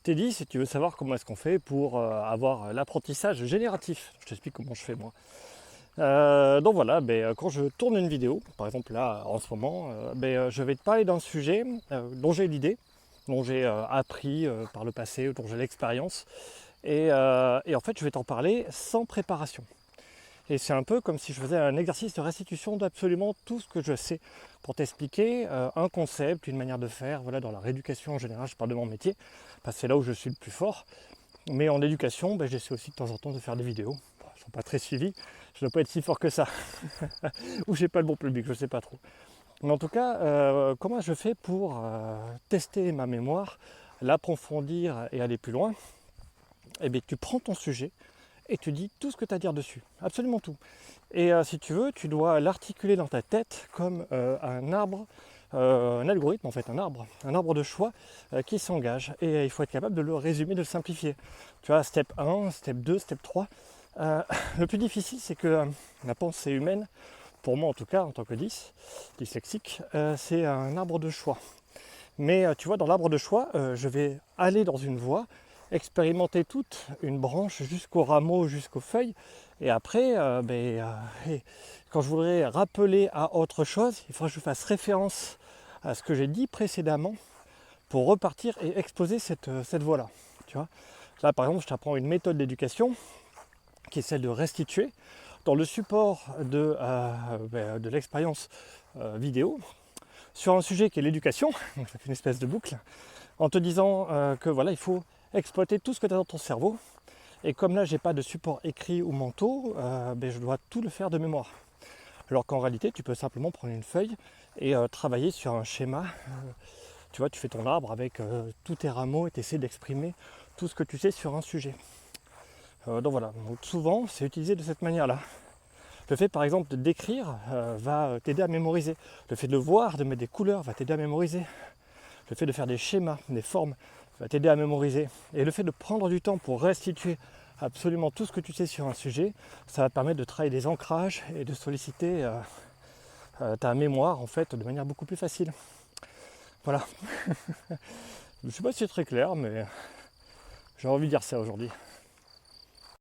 t'ai dit, si tu veux savoir comment est-ce qu'on fait pour avoir l'apprentissage génératif. Je t'explique comment je fais moi. Donc voilà, quand je tourne une vidéo, par exemple là en ce moment, je vais te parler d'un sujet dont j'ai l'idée, dont j'ai appris par le passé, dont j'ai l'expérience, et en fait je vais t'en parler sans préparation. Et c'est un peu comme si je faisais un exercice de restitution d'absolument tout ce que je sais pour t'expliquer un concept, une manière de faire. Voilà, dans la rééducation en général, je parle de mon métier, parce que c'est là où je suis le plus fort. Mais en éducation, j'essaie aussi de temps en temps de faire des vidéos. Bon, elles ne sont pas très suivies, je ne dois pas être si fort que ça. Ou j'ai pas le bon public, je ne sais pas trop. Mais en tout cas, comment je fais pour tester ma mémoire, l'approfondir et aller plus loin? Eh bien, tu prends ton sujet et tu dis tout ce que tu as à dire dessus, absolument tout. Et si tu veux, tu dois l'articuler dans ta tête comme un arbre, un algorithme en fait, un arbre de choix qui s'engage. Et il faut être capable de le résumer, de le simplifier. Tu vois, step 1, step 2, step 3. Le plus difficile, c'est que la pensée humaine, pour moi en tout cas, en tant que dyslexique, c'est un arbre de choix. Mais tu vois, dans l'arbre de choix, je vais aller dans une voie, expérimenter toute une branche jusqu'au rameau, jusqu'aux feuilles. Et après, quand je voudrais rappeler à autre chose, il faudra que je fasse référence à ce que j'ai dit précédemment pour repartir et exposer cette voie-là. Tu vois, là, par exemple, je t'apprends une méthode d'éducation qui est celle de restituer dans le support de l'expérience vidéo sur un sujet qui est l'éducation, donc ça fait une espèce de boucle, en te disant que voilà, il faut exploiter tout ce que tu as dans ton cerveau. Et comme là, j'ai pas de support écrit ou manteau, je dois tout le faire de mémoire. Alors qu'en réalité, tu peux simplement prendre une feuille et travailler sur un schéma. Tu vois, tu fais ton arbre avec tous tes rameaux et tu essaies d'exprimer tout ce que tu sais sur un sujet. Donc voilà, donc souvent, c'est utilisé de cette manière-là. Le fait par exemple de d'écrire va t'aider à mémoriser. Le fait de le voir, de mettre des couleurs va t'aider à mémoriser. Le fait de faire des schémas, des formes va t'aider à mémoriser. Et le fait de prendre du temps pour restituer absolument tout ce que tu sais sur un sujet, ça va te permettre de travailler des ancrages et de solliciter ta mémoire en fait de manière beaucoup plus facile. Voilà. Je ne sais pas si c'est très clair, mais j'ai envie de dire ça aujourd'hui.